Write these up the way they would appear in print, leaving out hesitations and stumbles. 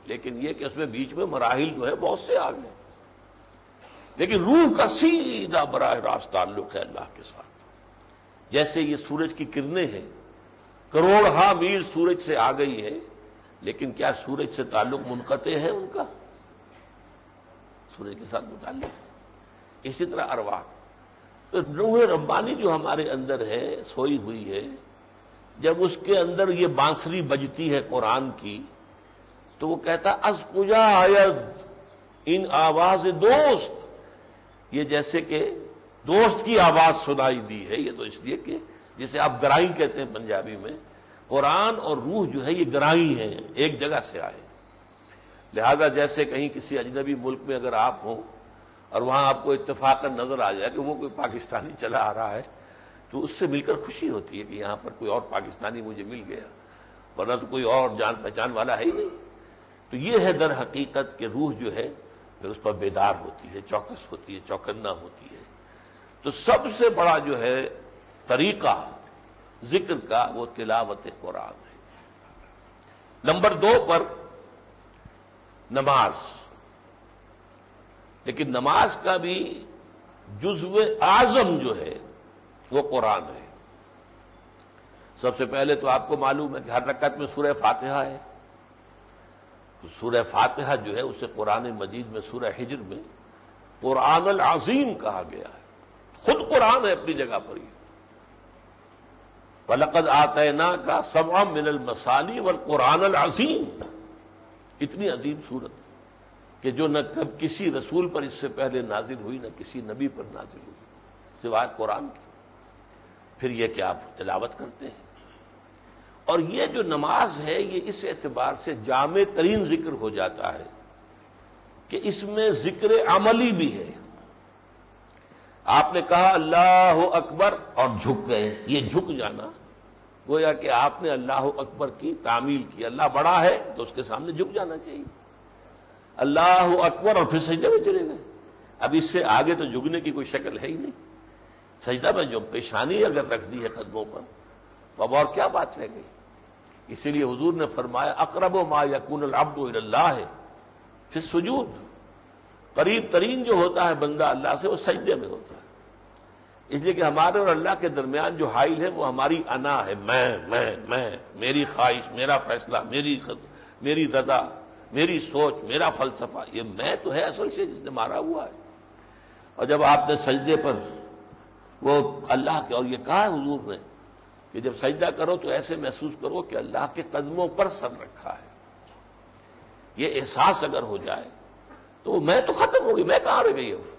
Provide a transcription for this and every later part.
لیکن یہ کہ اس میں بیچ میں مراحل جو ہے بہت سے آ گئے، لیکن روح کا سیدھا براہ راست تعلق ہے اللہ کے ساتھ۔ جیسے یہ سورج کی کرنیں ہیں، کروڑہا میل سورج سے آ گئی ہے، لیکن کیا سورج سے تعلق منقطع ہے ان کا؟ سورج کے ساتھ متعلق ہے۔ اسی طرح ارواح، تو روح ربانی جو ہمارے اندر ہے، سوئی ہوئی ہے، جب اس کے اندر یہ بانسری بجتی ہے قرآن کی، تو وہ کہتا از کجا آید ان آواز دوست، یہ جیسے کہ دوست کی آواز سنائی دی ہے۔ یہ تو اس لیے کہ جسے آپ گرائی کہتے ہیں پنجابی میں، قرآن اور روح جو ہے یہ گرائی ہیں، ایک جگہ سے آئے۔ لہذا جیسے کہیں کسی اجنبی ملک میں اگر آپ ہوں اور وہاں آپ کو اتفاقاً نظر آ جائے کہ وہ کوئی پاکستانی چلا آ رہا ہے، تو اس سے مل کر خوشی ہوتی ہے کہ یہاں پر کوئی اور پاکستانی مجھے مل گیا، ورنہ تو کوئی اور جان پہچان والا ہے ہی نہیں۔ تو یہ ہے در حقیقت کہ روح جو ہے پھر اس پر بیدار ہوتی ہے، چوکس ہوتی ہے، چوکنا ہوتی ہے۔ تو سب سے بڑا جو ہے طریقہ ذکر کا وہ تلاوت قرآن ہے۔ نمبر 2 پر نماز، لیکن نماز کا بھی جزو اعظم جو ہے وہ قرآن ہے۔ سب سے پہلے تو آپ کو معلوم ہے کہ ہر رکعت میں سورہ فاتحہ ہے، تو سورہ فاتحہ جو ہے اسے قرآن مجید میں سورہ ہجر میں قرآن العظیم کہا گیا ہے۔ خود قرآن ہے اپنی جگہ پر ہی، وَلَقَدْ آتَيْنَاكَ سَبْعًا مِنَ الْمَثَانِي وَالْقُرْآنَ الْعَظِيمَ، اتنی عظیم صورت کہ جو نہ کسی رسول پر اس سے پہلے نازل ہوئی، نہ کسی نبی پر نازل ہوئی سوائے قرآن کی۔ پھر یہ کہ آپ تلاوت کرتے ہیں، اور یہ جو نماز ہے یہ اس اعتبار سے جامع ترین ذکر ہو جاتا ہے کہ اس میں ذکر عملی بھی ہے۔ آپ نے کہا اللہ اکبر اور جھک گئے، یہ جھک جانا گویا کہ آپ نے اللہ اکبر کی تعمیل کی۔ اللہ بڑا ہے تو اس کے سامنے جھک جانا چاہیے۔ اللہ اکبر اور پھر سجدے میں چلے گئے، اب اس سے آگے تو جھکنے کی کوئی شکل ہے ہی نہیں۔ سجدہ میں جو پیشانی اگر رکھ دی ہے قدموں پر، تو اب اور کیا بات رہ گئی؟ اسی لیے حضور نے فرمایا اقرب ما یکون العبد الی اللہ فی السجود، قریب ترین جو ہوتا ہے بندہ اللہ سے وہ سجدے میں ہوتا ہے۔ اس لیے کہ ہمارے اور اللہ کے درمیان جو حائل ہے وہ ہماری انا ہے، میں، میری خواہش، میرا فیصلہ، میری رضا، میری سوچ، میرا فلسفہ، یہ میں تو ہے اصل سے جس نے مارا ہوا ہے۔ اور جب آپ نے سجدے پر وہ اللہ کے، اور یہ کہا ہے حضور نے کہ جب سجدہ کرو تو ایسے محسوس کرو کہ اللہ کے قدموں پر سر رکھا ہے، یہ احساس اگر ہو جائے تو میں تو ختم ہو گئی، میں کہاں رہ گئی ہوں؟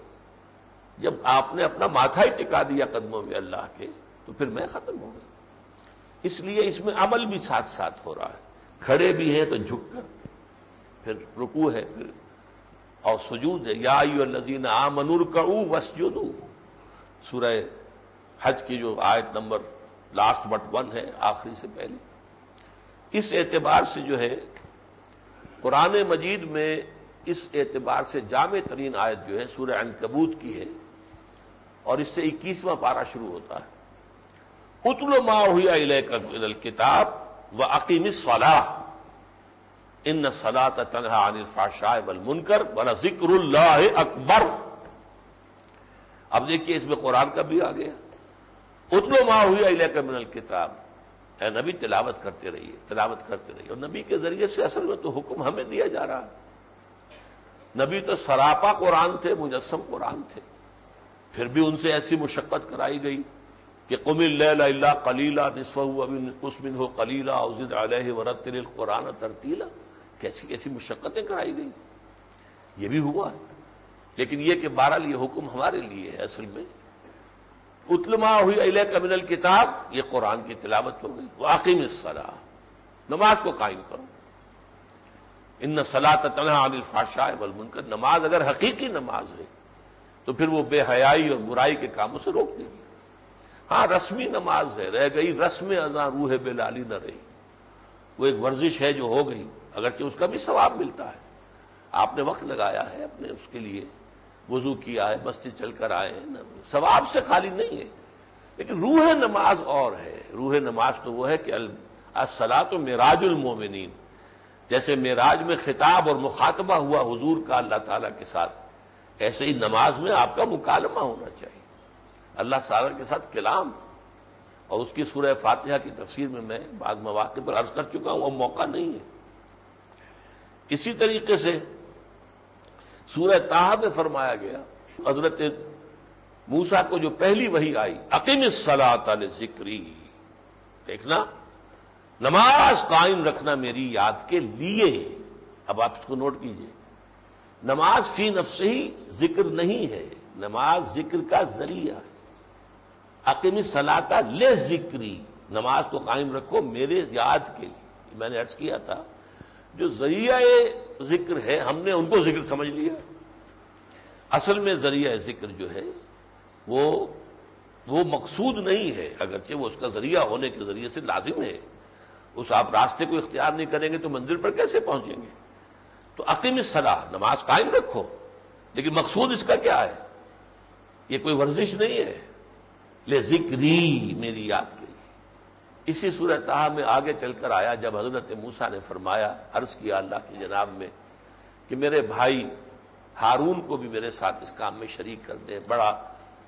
جب آپ نے اپنا ماتھا ہی ٹکا دیا قدموں میں اللہ کے تو پھر میں ختم ہو گئی۔ اس لیے اس میں عمل بھی ساتھ ساتھ ہو رہا ہے، کھڑے بھی ہیں تو جھک کر، پھر رکوع ہے، پھر اور سجود ہے۔ یا ایھا الذین آمنوا ارکعوا واسجدوا، سورہ حج کی جو آیت نمبر لاسٹ بٹ 1 ہے، آخری سے پہلے۔ اس اعتبار سے جو ہے قرآن مجید میں اس اعتبار سے جامع ترین آیت جو ہے سورہ عنکبوت کی ہے، اور اس سے 21واں پارہ شروع ہوتا ہے۔ اتل ما اوحی الیک من الکتاب واقیم الصلاۃ ان الصلاۃ تنہی عن الفحشاء والمنکر ولذکر اللہ اکبر۔ اب دیکھیے اس میں قرآن کا بھی آ گیا، اتل ما اوحی الیک من الکتاب، اے نبی تلاوت کرتے رہیے، تلاوت کرتے رہیے۔ اور نبی کے ذریعے سے اصل میں تو حکم ہمیں دیا جا رہا ہے۔ نبی تو سراپا قرآن تھے، مجسم قرآن تھے، پھر بھی ان سے ایسی مشقت کرائی گئی کہ قم اللیل الا قلیلا نصفہ او انقص منہ قلیلا او زد علیہ ورتل القرآن ترتیلا، کیسی کیسی مشقتیں کرائی گئی۔ یہ بھی ہوا ہے، لیکن یہ کہ بہرحال یہ حکم ہمارے لیے ہے اصل میں۔ اتل ما اوحی الیک من الکتاب، یہ قرآن کی تلاوت ہو گئی۔ واقیم الصلاۃ، نماز کو قائم کرو۔ ان الصلاۃ تنہی عن الفحشاء والمنکر، نماز اگر حقیقی نماز ہے تو پھر وہ بے حیائی اور برائی کے کاموں سے روک دے گی۔ ہاں رسمی نماز ہے، رہ گئی رسم اذاں روح بلالی نہ رہی، وہ ایک ورزش ہے جو ہو گئی، اگرچہ اس کا بھی ثواب ملتا ہے، آپ نے وقت لگایا ہے اپنے اس کے لیے، وضو کیا ہے، مسجد چل کر آئے ہیں، ثواب سے خالی نہیں ہے، لیکن روح نماز اور ہے۔ روح نماز تو وہ ہے کہ الصلاۃ معراج المومنین، جیسے معراج میں خطاب اور مخاطبہ ہوا حضور کا اللہ تعالیٰ کے ساتھ، ایسے ہی نماز میں آپ کا مکالمہ ہونا چاہیے اللہ تعالیٰ کے ساتھ کلام. اور اس کی سورہ فاتحہ کی تفسیر میں بعض مواقع پر عرض کر چکا ہوں، وہ موقع نہیں ہے. اسی طریقے سے سورہ طٰہٰ میں فرمایا گیا، حضرت موسیٰ کو جو پہلی وحی آئی، اقیم الصلاۃ لذکری، دیکھنا نماز قائم رکھنا میری یاد کے لیے. اب آپ اس کو نوٹ کیجئے، نماز فی نفسہ ہی ذکر نہیں ہے، نماز ذکر کا ذریعہ ہے. اقیم الصلاۃ لذکری، نماز کو قائم رکھو میرے یاد کے لیے. میں نے عرض کیا تھا جو ذریعہ ذکر ہے ہم نے ان کو ذکر سمجھ لیا. اصل میں ذریعہ ذکر جو ہے وہ مقصود نہیں ہے، اگرچہ وہ اس کا ذریعہ ہونے کے ذریعے سے لازم ہے. اس آپ راستے کو اختیار نہیں کریں گے تو منزل پر کیسے پہنچیں گے؟ تو اقیم الصلاۃ، نماز قائم رکھو، لیکن مقصود اس کا کیا ہے؟ یہ کوئی ورزش نہیں ہے، لذکری، میری یاد کے لیے. اسی سورہ طٰہٰ میں آگے چل کر آیا جب حضرت موسیٰ نے فرمایا، عرض کیا اللہ کی جناب میں کہ میرے بھائی ہارون کو بھی میرے ساتھ اس کام میں شریک کر دے، بڑا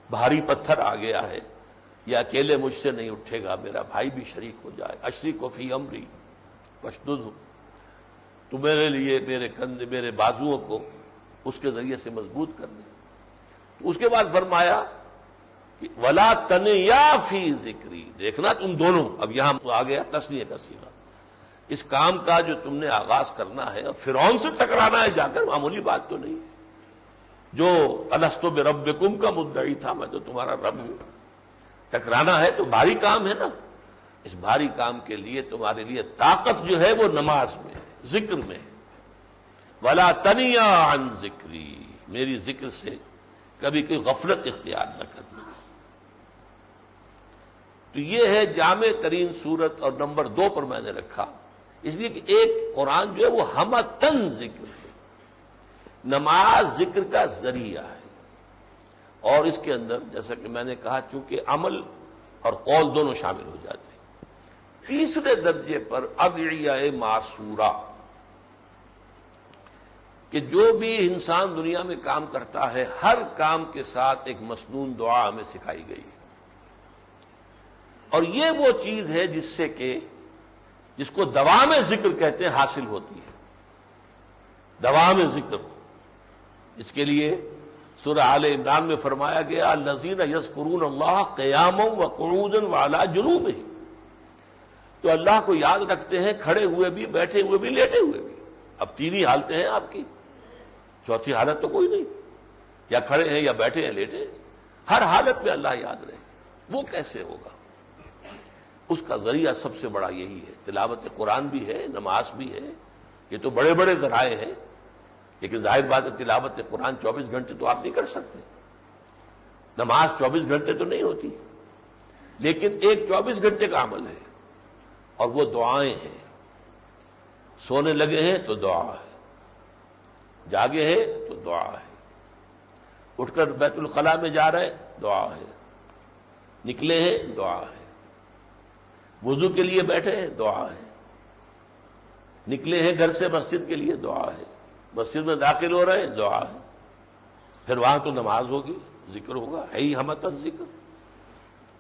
بھاری پتھر آ گیا ہے، یہ اکیلے مجھ سے نہیں اٹھے گا، میرا بھائی بھی شریک ہو جائے. اشریک فی امری واشددہ، تو میرے لیے میرے کندھے میرے بازوؤں کو اس کے ذریعے سے مضبوط کر دے. تو اس کے بعد فرمایا کہ ولا تنیا فی ذکری، دیکھنا تم دونوں، اب یہاں آ گیا تثنیہ کا صیغہ، اس کام کا جو تم نے آغاز کرنا ہے اور فرعون سے ٹکرانا ہے جا کر، معمولی بات تو نہیں. جو الستو بربکم کا مدعی تھا، میں تو تمہارا رب ہوں، ٹکرانا ہے تو بھاری کام ہے نا. اس بھاری کام کے لیے تمہارے لیے طاقت جو ہے وہ نماز میں ہے، ذکر میں ہے. ولا تنیا عن ذکری، میری ذکر سے کبھی کوئی غفلت اختیار نہ کرنا. تو یہ ہے جامع ترین صورت، اور نمبر 2 پر میں نے رکھا اس لیے کہ ایک قرآن جو ہے وہ ہمتن ذکر ہے، نماز ذکر کا ذریعہ ہے. اور اس کے اندر جیسا کہ میں نے کہا چونکہ عمل اور قول دونوں شامل ہو جاتے ہیں. تیسرے درجے پر ادعیہ معصورہ، کہ جو بھی انسان دنیا میں کام کرتا ہے ہر کام کے ساتھ ایک مسنون دعا ہمیں سکھائی گئی ہے. اور یہ وہ چیز ہے جس کو دوام ذکر کہتے ہیں، حاصل ہوتی ہے. دوام ذکر، اس کے لیے سورہ آل عمران میں فرمایا گیا الذین یذکرون اللہ قیاما وقعودا وعلی جنوبہم، تو اللہ کو یاد رکھتے ہیں کھڑے ہوئے بھی، بیٹھے ہوئے بھی، لیٹے ہوئے بھی. اب 3 ہی حالتیں ہیں آپ کی، چوتھی حالت تو کوئی نہیں، یا کھڑے ہیں یا بیٹھے ہیں لیٹے ہیں. ہر حالت میں اللہ یاد رہے. وہ کیسے ہوگا؟ اس کا ذریعہ سب سے بڑا یہی ہے. تلاوت قرآن بھی ہے، نماز بھی ہے، یہ تو بڑے بڑے ذرائع ہیں. لیکن ظاہر بات ہے تلاوت قرآن 24 گھنٹے تو آپ نہیں کر سکتے، نماز 24 گھنٹے تو نہیں ہوتی، لیکن ایک 24 گھنٹے کا عمل ہے، اور وہ دعائیں ہیں. سونے لگے ہیں تو دعا ہے، جاگے ہیں تو دعا ہے، اٹھ کر بیت الخلاء میں جا رہے دعا ہے، نکلے ہیں دعا ہے، وضو کے لیے بیٹھے ہیں دعا ہے، نکلے ہیں گھر سے مسجد کے لیے دعا ہے، مسجد میں داخل ہو رہے ہیں دعا ہے، پھر وہاں تو نماز ہوگی، ذکر ہوگا، ہے ہی ہمتن ذکر.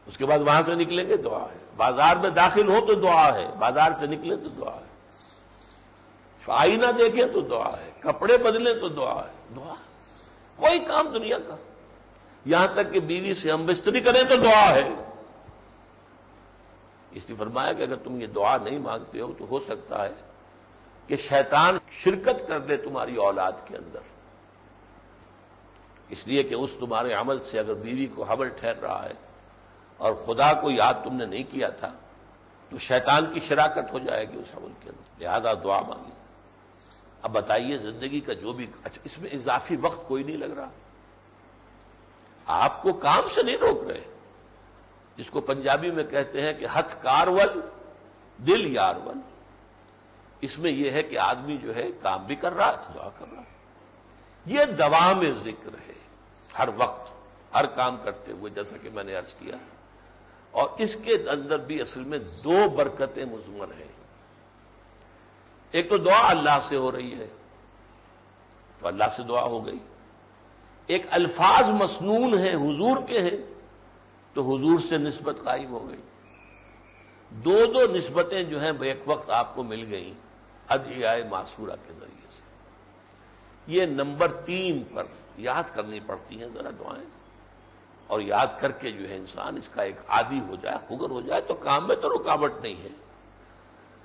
اس کے بعد وہاں سے نکلیں گے دعا ہے، بازار میں داخل ہو تو دعا ہے، بازار سے نکلیں تو دعا ہے، آئینہ دیکھیں تو دعا ہے، کپڑے بدلیں تو دعا ہے. دعا کوئی کام دنیا کا، یہاں تک کہ بیوی سے ہم بستری کریں تو دعا ہے. اس لیے فرمایا کہ اگر تم یہ دعا نہیں مانگتے ہو تو ہو سکتا ہے کہ شیطان شرکت کر دے تمہاری اولاد کے اندر، اس لیے کہ اس تمہارے عمل سے اگر بیوی کو حمل ٹھہر رہا ہے اور خدا کو یاد تم نے نہیں کیا تھا تو شیطان کی شراکت ہو جائے گی اس عمل کے اندر. لہذا دعا مانگی. اب بتائیے زندگی کا جو بھی، اچھا اس میں اضافی وقت کوئی نہیں لگ رہا، آپ کو کام سے نہیں روک رہے، جس کو پنجابی میں کہتے ہیں کہ ہتھ کارول دل یارول. اس میں یہ ہے کہ آدمی جو ہے کام بھی کر رہا ہے، دعا کر رہا ہے. یہ دوام ذکر ہے، ہر وقت ہر کام کرتے ہوئے، جیسا کہ میں نے عرض کیا. اور اس کے اندر بھی اصل میں 2 برکتیں مضمر ہیں. ایک تو دعا اللہ سے ہو رہی ہے تو اللہ سے دعا ہو گئی، ایک الفاظ مسنون ہیں حضور کے ہیں تو حضور سے نسبت قائم ہو گئی. دو نسبتیں جو ہیں بیک وقت آپ کو مل گئیں ادعیاء معصورہ کے ذریعے سے. یہ نمبر 3 پر یاد کرنی پڑتی ہیں ذرا دعائیں، اور یاد کر کے جو ہے انسان اس کا ایک عادی ہو جائے، خگر ہو جائے تو کام میں تو رکاوٹ نہیں ہے.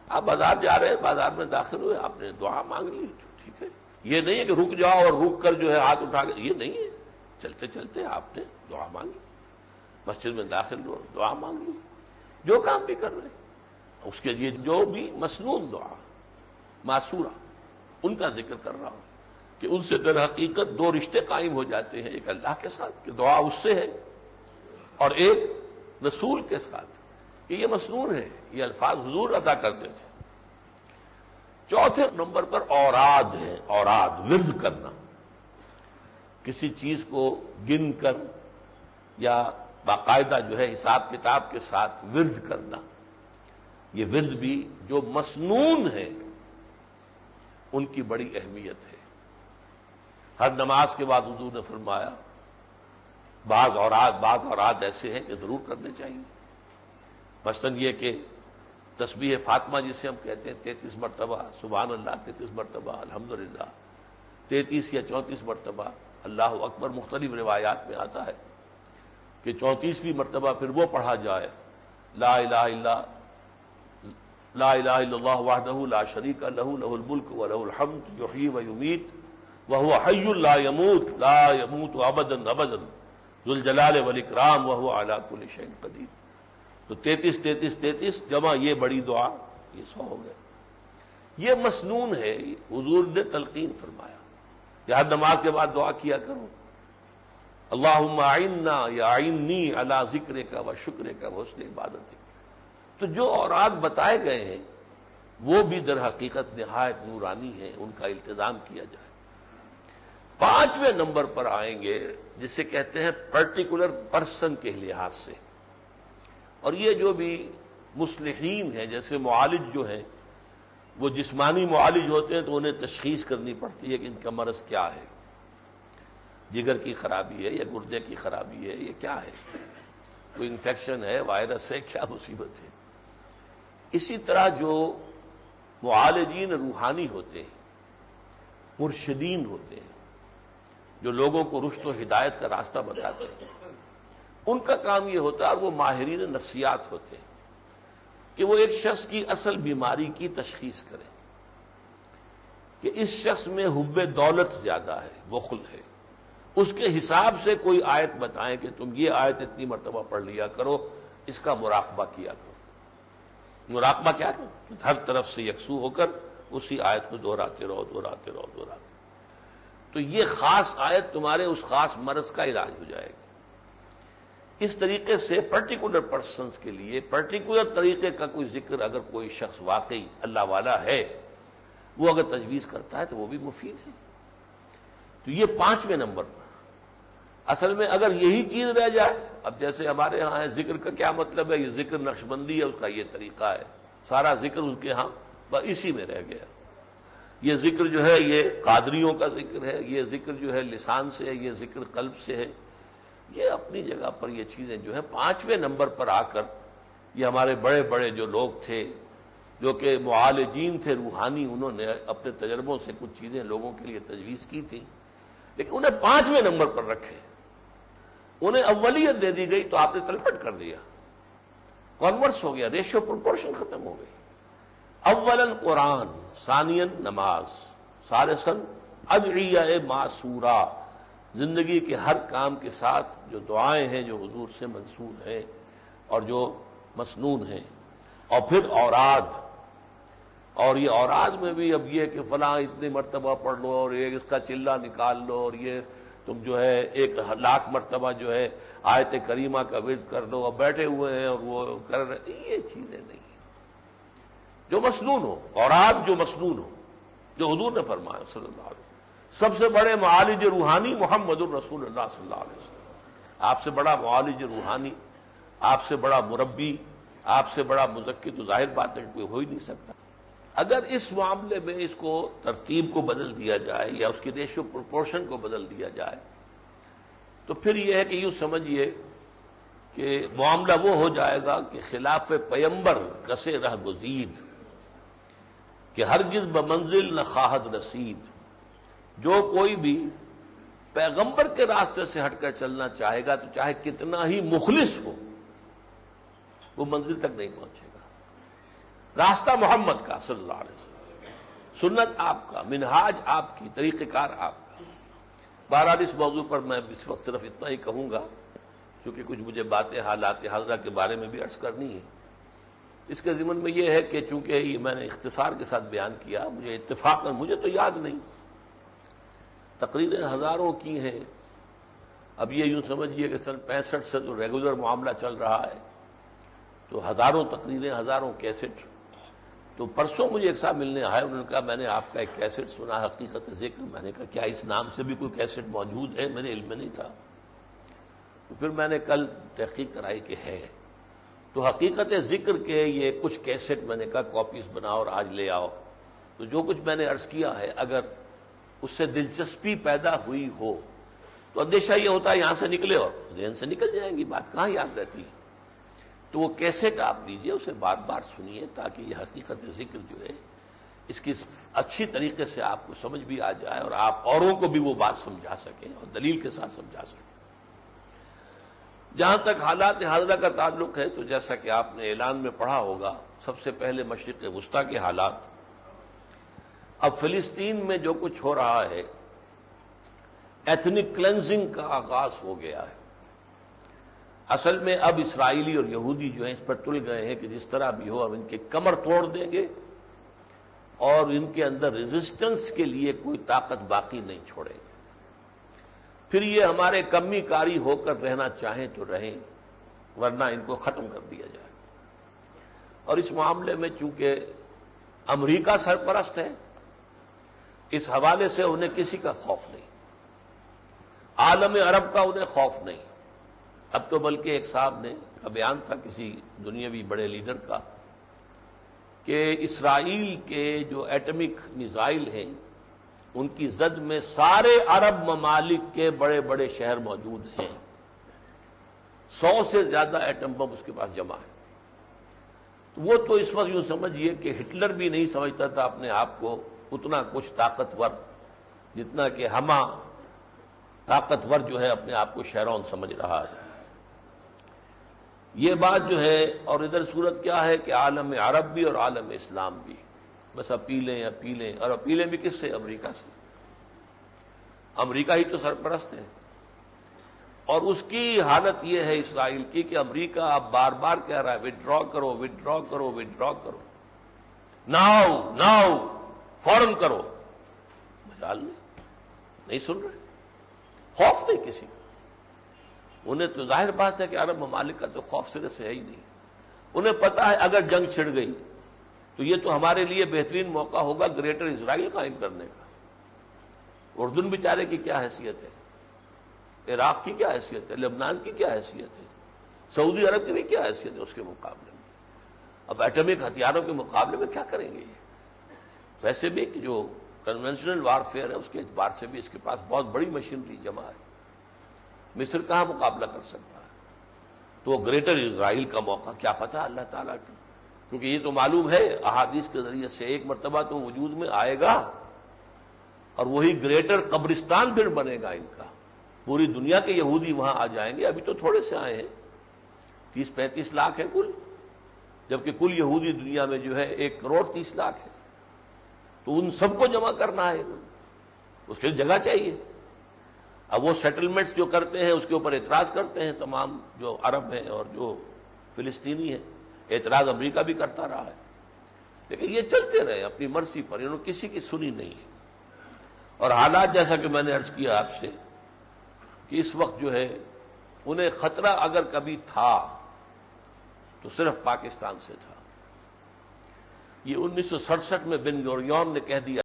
آپ بازار جا رہے ہیں، بازار میں داخل ہوئے، آپ نے دعا مانگ لی، ٹھیک ہے. یہ نہیں ہے کہ رک جاؤ اور رک کر جو ہے ہاتھ اٹھا کے، یہ نہیں ہے. چلتے چلتے آپ نے دعا مانگی، مسجد میں داخل ہو دعا مانگ لی، جو کام بھی کر رہے ہیں اس کے لیے جو بھی مسنون دعا معصورہ ان کا ذکر کر رہا ہوں کہ ان سے در حقیقت 2 رشتے قائم ہو جاتے ہیں، ایک اللہ کے ساتھ کہ دعا اس سے ہے، اور ایک رسول کے ساتھ کہ یہ مسنون ہے، یہ الفاظ حضور ادا کرتے تھے. چوتھے نمبر پر اوراد ہے، اوراد ورد کرنا، کسی چیز کو گن کر یا باقاعدہ جو ہے حساب کتاب کے ساتھ ورد کرنا. یہ ورد بھی جو مسنون ہے ان کی بڑی اہمیت ہے. ہر نماز کے بعد حضور نے فرمایا بعض اوراد ایسے ہیں کہ ضرور کرنے چاہیے. مثلاً یہ کہ تسبیح فاطمہ جسے ہم کہتے ہیں 33 مرتبہ سبحان اللہ، 33 مرتبہ الحمدللہ، 33 یا 34 مرتبہ اللہ اکبر. مختلف روایات میں آتا ہے کہ 34ویں مرتبہ پھر وہ پڑھا جائے لا الہ الا اللہ وحدہ لا شریک لہ لہ الملک ولہ الحمد یحیی ویمیت وہو حی لا یموت ابدا ابدا ذو الجلال والاکرام وہو علی کل شیء قدیر. تو 33 جمع یہ بڑی دعا، یہ 100 ہو گئے. یہ مسنون ہے، حضور نے تلقین فرمایا کہ ہر نماز کے بعد دعا کیا کرو اللہم اعنا یا اعنی علی ذکرک و شکرک و حسن عبادتک. تو جو اوراد بتائے گئے ہیں وہ بھی در حقیقت نہایت نورانی ہیں، ان کا التزام کیا جائے. 5ویں نمبر پر آئیں گے جسے کہتے ہیں پرٹیکولر پرسن کے لحاظ سے. اور یہ جو بھی مصلحین ہیں جیسے معالج جو ہیں وہ جسمانی معالج ہوتے ہیں تو انہیں تشخیص کرنی پڑتی ہے کہ ان کا مرض کیا ہے، جگر کی خرابی ہے یا گردے کی خرابی ہے، یہ کیا ہے، کوئی انفیکشن ہے، وائرس ہے، کیا مصیبت ہے. اسی طرح جو معالجین روحانی ہوتے ہیں، مرشدین ہوتے ہیں، جو لوگوں کو رشد و ہدایت کا راستہ بتاتے ہیں، ان کا کام یہ ہوتا ہے، اور وہ ماہرین نفسیات ہوتے ہیں، کہ وہ ایک شخص کی اصل بیماری کی تشخیص کریں کہ اس شخص میں حب دولت زیادہ ہے، بخل ہے، اس کے حساب سے کوئی آیت بتائیں کہ تم یہ آیت اتنی مرتبہ پڑھ لیا کرو، اس کا مراقبہ کیا کرو. مراقبہ کیا کرو؟ ہر طرف سے یکسو ہو کر اسی آیت کو دہراتے رہو. تو یہ خاص آیت تمہارے اس خاص مرض کا علاج ہو جائے گی. اس طریقے سے پرٹیکولر پرسنز کے لیے پرٹیکولر طریقے کا کوئی ذکر اگر کوئی شخص واقعی اللہ والا ہے وہ اگر تجویز کرتا ہے تو وہ بھی مفید ہے. تو یہ 5ویں نمبر پر. اصل میں اگر یہی چیز رہ جائے، اب جیسے ہمارے ہاں ہے ذکر کا کیا مطلب ہے، یہ ذکر نقشبندی ہے، اس کا یہ طریقہ ہے، سارا ذکر ان کے ہاں بس اسی میں رہ گیا. یہ ذکر جو ہے یہ قادریوں کا ذکر ہے، یہ ذکر جو ہے لسان سے ہے، یہ ذکر قلب سے ہے. یہ اپنی جگہ پر یہ چیزیں جو ہے 5ویں نمبر پر آ کر یہ ہمارے بڑے بڑے جو لوگ تھے جو کہ معالجین تھے روحانی، انہوں نے اپنے تجربوں سے کچھ چیزیں لوگوں کے لیے تجویز کی تھی، لیکن انہیں 5ویں نمبر پر رکھے، انہیں اولیت دے دی گئی تو آپ نے تلپٹ کر دیا، کانورس ہو گیا، ریشو پروپورشن ختم ہو گئی. اولاً قرآن، ثانیاً نماز، ثالثاً ادعیہ معصورہ، زندگی کے ہر کام کے ساتھ جو دعائیں ہیں جو حضور سے منسوب ہیں اور جو مسنون ہیں، اور پھر اوراد. اور یہ اوراد میں بھی اب یہ کہ فلاں اتنی مرتبہ پڑھ لو اور یہ اس کا چلہ نکال لو اور یہ تم جو ہے 1,00,000 مرتبہ جو ہے آیت کریمہ کا ورد کر لو اور بیٹھے ہوئے ہیں اور وہ کر رہے، یہ چیزیں نہیں ہیں. جو مسنون ہو، اوراد جو مسنون ہو، جو حضور نے فرمایا صلی اللہ علیہ وسلم. سب سے بڑے معالج روحانی محمد الرسول اللہ صلی اللہ علیہ وسلم. آپ سے بڑا معالج روحانی، آپ سے بڑا مربی، آپ سے بڑا مذکر تو ظاہر بات ہے کہ کوئی ہو ہی نہیں سکتا. اگر اس معاملے میں اس کو ترتیب کو بدل دیا جائے یا اس کی ریشو پروپورشن کو بدل دیا جائے تو پھر یہ ہے کہ یوں سمجھیے کہ معاملہ وہ ہو جائے گا کہ خلاف پیمبر کسے رہ گزید کہ ہرگز بمنزل نہ خواہد رسید. جو کوئی بھی پیغمبر کے راستے سے ہٹ کر چلنا چاہے گا تو چاہے کتنا ہی مخلص ہو وہ منزل تک نہیں پہنچے گا. راستہ محمد کا صلی اللہ علیہ وسلم، سنت آپ کا، منہاج آپ کی، طریقہ کار آپ کا. بہرحال اس موضوع پر میں اس وقت صرف اتنا ہی کہوں گا کیونکہ کچھ مجھے باتیں حالات حاضرہ کے بارے میں بھی عرض کرنی ہے. اس کے ضمن میں یہ ہے کہ چونکہ یہ میں نے اختصار کے ساتھ بیان کیا، مجھے اتفاقاً مجھے تو یاد نہیں، تقریریں ہزاروں کی ہیں. اب یہ یوں سمجھیے کہ سن 65 سے تو ریگولر معاملہ چل رہا ہے تو ہزاروں تقریریں، ہزاروں کیسٹ. تو پرسوں مجھے ایک صاحب ملنے آئے، انہوں نے کہا میں نے آپ کا ایک کیسٹ سنا حقیقت ذکر. میں نے کہا کیا اس نام سے بھی کوئی کیسٹ موجود ہے؟ میرے علم میں نہیں تھا. تو پھر میں نے کل تحقیق کرائی کہ ہے. تو حقیقت ذکر کے یہ کچھ کیسٹ میں نے کہا کاپیز بناؤ اور آج لے آؤ. تو جو کچھ میں نے عرض کیا ہے اگر اس سے دلچسپی پیدا ہوئی ہو تو اندیشہ یہ ہوتا ہے یہاں سے نکلے اور ذہن سے نکل جائیں گی، بات کہاں یاد رہتی ہے. تو وہ کیسٹ آپ لیجئے، اسے بار بار سنیے تاکہ یہ حقیقت ذکر جو ہے اس کی اچھی طریقے سے آپ کو سمجھ بھی آ جائے اور آپ اوروں کو بھی وہ بات سمجھا سکیں اور دلیل کے ساتھ سمجھا سکیں. جہاں تک حالات حاضرہ کا تعلق ہے تو جیسا کہ آپ نے اعلان میں پڑھا ہوگا، سب سے پہلے مشرق وسطیٰ کے حالات. اب فلسطین میں جو کچھ ہو رہا ہے ایتھنک کلینزنگ کا آغاز ہو گیا ہے. اصل میں اب اسرائیلی اور یہودی جو ہیں اس پر تل گئے ہیں کہ جس طرح بھی ہو اب ان کے کمر توڑ دیں گے اور ان کے اندر ریزسٹنس کے لیے کوئی طاقت باقی نہیں چھوڑیں گے. پھر یہ ہمارے کمی کاری ہو کر رہنا چاہیں تو رہیں ورنہ ان کو ختم کر دیا جائے. اور اس معاملے میں چونکہ امریکہ سرپرست ہے اس حوالے سے انہیں کسی کا خوف نہیں، عالم عرب کا انہیں خوف نہیں. اب تو بلکہ ایک صاحب نے کا بیان تھا کسی دنیاوی بڑے لیڈر کا کہ اسرائیل کے جو ایٹمک میزائل ہیں ان کی زد میں سارے عرب ممالک کے بڑے بڑے شہر موجود ہیں. 100 سے زیادہ ایٹم بم اس کے پاس جمع ہے. وہ تو اس وقت یوں سمجھیے کہ ہٹلر بھی نہیں سمجھتا تھا اپنے آپ کو اتنا کچھ طاقتور جتنا کہ ہما طاقتور جو ہے اپنے آپ کو شہرون سمجھ رہا ہے. یہ بات جو ہے اور ادھر صورت کیا ہے کہ عالم عرب بھی اور عالم اسلام بھی بس اپیلیں اور اپیلیں بھی کس سے؟ امریکہ سے. امریکہ ہی تو سرپرست ہے اور اس کی حالت یہ ہے اسرائیل کی کہ امریکہ اب بار بار کہہ رہا ہے وڈرا کرو وڈرا کرو وڈرا کرو، ناؤ فوراً کرو. مجال نہیں سن رہے، خوف نہیں کسی کا. انہیں تو ظاہر بات ہے کہ عرب ممالک کا تو خوف سرے سے ہے ہی نہیں. انہیں پتا ہے اگر جنگ چھڑ گئی تو یہ تو ہمارے لیے بہترین موقع ہوگا گریٹر اسرائیل قائم کرنے کا. اردن بیچارے کی کیا حیثیت ہے، عراق کی کیا حیثیت ہے، لبنان کی کیا حیثیت ہے، سعودی عرب کی بھی کیا حیثیت ہے اس کے مقابلے میں. اب ایٹمک ہتھیاروں کے مقابلے میں کیا کریں گے یہ؟ ویسے بھی کہ جو کنونشنل وارفیئر ہے اس کے اعتبار سے بھی اس کے پاس بہت بڑی مشینری جمع ہے. مصر کہاں مقابلہ کر سکتا ہے؟ تو گریٹر اسرائیل کا موقع کیا پتا اللہ تعالیٰ کی، کیونکہ یہ تو معلوم ہے احادیث کے ذریعے سے ایک مرتبہ تو وجود میں آئے گا اور وہی گریٹر قبرستان پھر بنے گا ان کا. پوری دنیا کے یہودی وہاں آ جائیں گے. ابھی تو تھوڑے سے آئے ہیں، 30-35 لاکھ ہے کل، جبکہ کل یہودی دنیا میں جو ہے 1 کروڑ 30 لاکھ ہے. تو ان سب کو جمع کرنا ہے، اس کے لیے جگہ چاہیے. اب وہ سیٹلمنٹس جو کرتے ہیں اس کے اوپر اعتراض کرتے ہیں تمام جو عرب ہیں اور جو فلسطینی ہیں. اعتراض امریکہ بھی کرتا رہا ہے لیکن یہ چلتے رہے اپنی مرضی پر، انہوں نے کسی کی سنی نہیں ہے. اور حالات جیسا کہ میں نے عرض کیا آپ سے کہ اس وقت جو ہے انہیں خطرہ اگر کبھی تھا تو صرف پاکستان سے تھا. یہ 1967 میں بن گوریون نے کہہ دیا